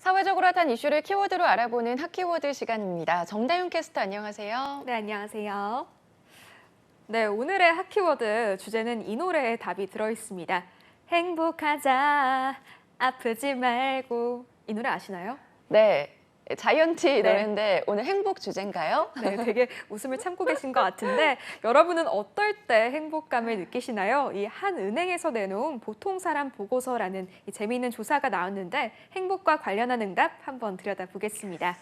사회적으로 핫한 이슈를 키워드로 알아보는 핫키워드 시간입니다. 정다윤 캐스터 안녕하세요. 네, 안녕하세요. 네, 오늘의 핫키워드 주제는 이 노래에 답이 들어있습니다. 행복하자, 아프지 말고. 이 노래 아시나요? 네, 자이언티 네. 노래인데 오늘 행복 주제인가요? 네, 되게 웃음을 참고 계신 것 같은데 여러분은 어떨 때 행복감을 느끼시나요? 이 한 은행에서 내놓은 보통 사람 보고서라는 이 재미있는 조사가 나왔는데 행복과 관련한 응답 한번 들여다보겠습니다.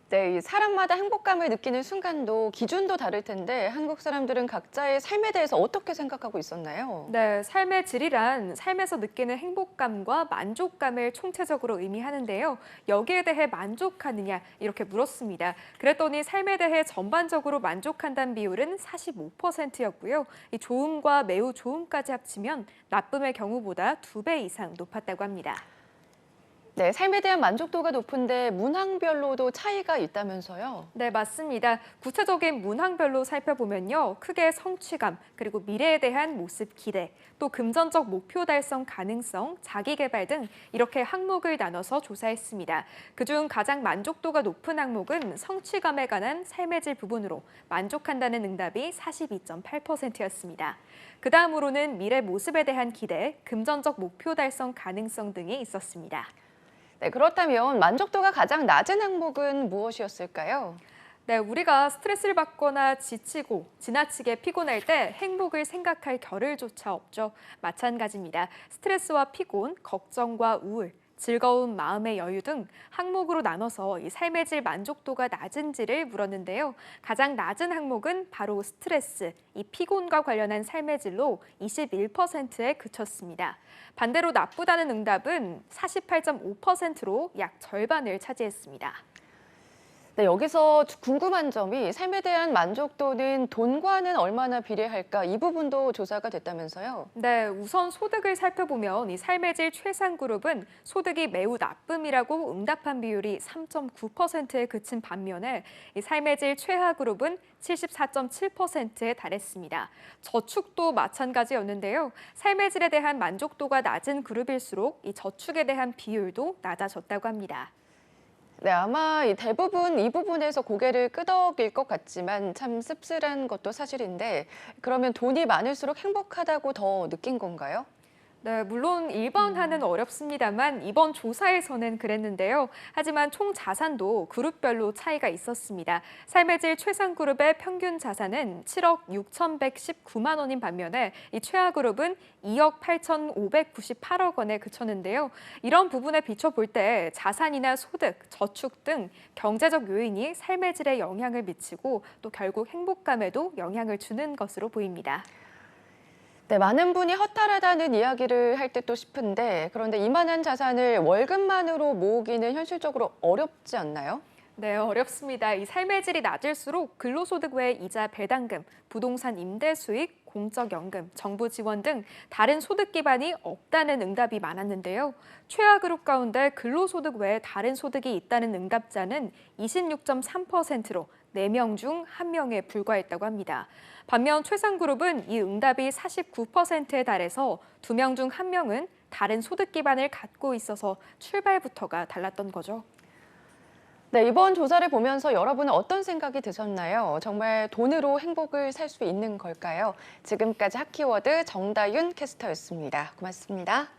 네, 이 사람마다 행복감을 느끼는 순간도 기준도 다를 텐데 한국 사람들은 각자의 삶에 대해서 어떻게 생각하고 있었나요? 네, 삶의 질이란 삶에서 느끼는 행복감과 만족감을 총체적으로 의미하는데요. 여기에 대해 만족하느냐 이렇게 물었습니다. 그랬더니 삶에 대해 전반적으로 만족한다는 비율은 45%였고요. 이 좋음과 매우 좋음까지 합치면 나쁨의 경우보다 2배 이상 높았다고 합니다. 네, 삶에 대한 만족도가 높은데 문항별로도 차이가 있다면서요? 네, 맞습니다. 구체적인 문항별로 살펴보면요. 크게 성취감, 그리고 미래에 대한 모습 기대, 또 금전적 목표 달성 가능성, 자기개발 등 이렇게 항목을 나눠서 조사했습니다. 그중 가장 만족도가 높은 항목은 성취감에 관한 삶의 질 부분으로 만족한다는 응답이 42.8%였습니다. 그 다음으로는 미래 모습에 대한 기대, 금전적 목표 달성 가능성 등이 있었습니다. 네, 그렇다면 만족도가 가장 낮은 항목은 무엇이었을까요? 네, 우리가 스트레스를 받거나 지치고 지나치게 피곤할 때 행복을 생각할 겨를조차 없죠. 마찬가지입니다. 스트레스와 피곤, 걱정과 우울, 즐거운 마음의 여유 등 항목으로 나눠서 이 삶의 질 만족도가 낮은지를 물었는데요. 가장 낮은 항목은 바로 스트레스, 이 피곤과 관련한 삶의 질로 21%에 그쳤습니다. 반대로 나쁘다는 응답은 48.5%로 약 절반을 차지했습니다. 네, 여기서 궁금한 점이 삶에 대한 만족도는 돈과는 얼마나 비례할까? 이 부분도 조사가 됐다면서요? 네, 우선 소득을 살펴보면 이 삶의 질 최상 그룹은 소득이 매우 나쁨이라고 응답한 비율이 3.9%에 그친 반면에 이 삶의 질 최하 그룹은 74.7%에 달했습니다. 저축도 마찬가지였는데요. 삶의 질에 대한 만족도가 낮은 그룹일수록 이 저축에 대한 비율도 낮아졌다고 합니다. 네, 아마 대부분 이 부분에서 고개를 끄덕일 것 같지만 참 씁쓸한 것도 사실인데 그러면 돈이 많을수록 행복하다고 더 느낀 건가요? 네, 물론 일반화는 어렵습니다만 이번 조사에서는 그랬는데요. 하지만 총 자산도 그룹별로 차이가 있었습니다. 삶의 질 최상 그룹의 평균 자산은 7억 6,119만 원인 반면에 이 최하 그룹은 2억 8,598억 원에 그쳤는데요. 이런 부분에 비춰볼 때 자산이나 소득, 저축 등 경제적 요인이 삶의 질에 영향을 미치고 또 결국 행복감에도 영향을 주는 것으로 보입니다. 네, 많은 분이 허탈하다는 이야기를 할 듯도 싶은데 그런데 이만한 자산을 월급만으로 모으기는 현실적으로 어렵지 않나요? 네, 어렵습니다. 이 삶의 질이 낮을수록 근로소득 외 이자 배당금, 부동산 임대 수익, 공적연금, 정부 지원 등 다른 소득 기반이 없다는 응답이 많았는데요. 최하 그룹 가운데 근로소득 외에 다른 소득이 있다는 응답자는 26.3%로 4명 중 1명에 불과했다고 합니다. 반면 최상 그룹은 이 응답이 49%에 달해서 2명 중 1명은 다른 소득 기반을 갖고 있어서 출발부터가 달랐던 거죠. 네, 이번 조사를 보면서 여러분은 어떤 생각이 드셨나요? 정말 돈으로 행복을 살 수 있는 걸까요? 지금까지 핫키워드 정다윤 캐스터였습니다. 고맙습니다.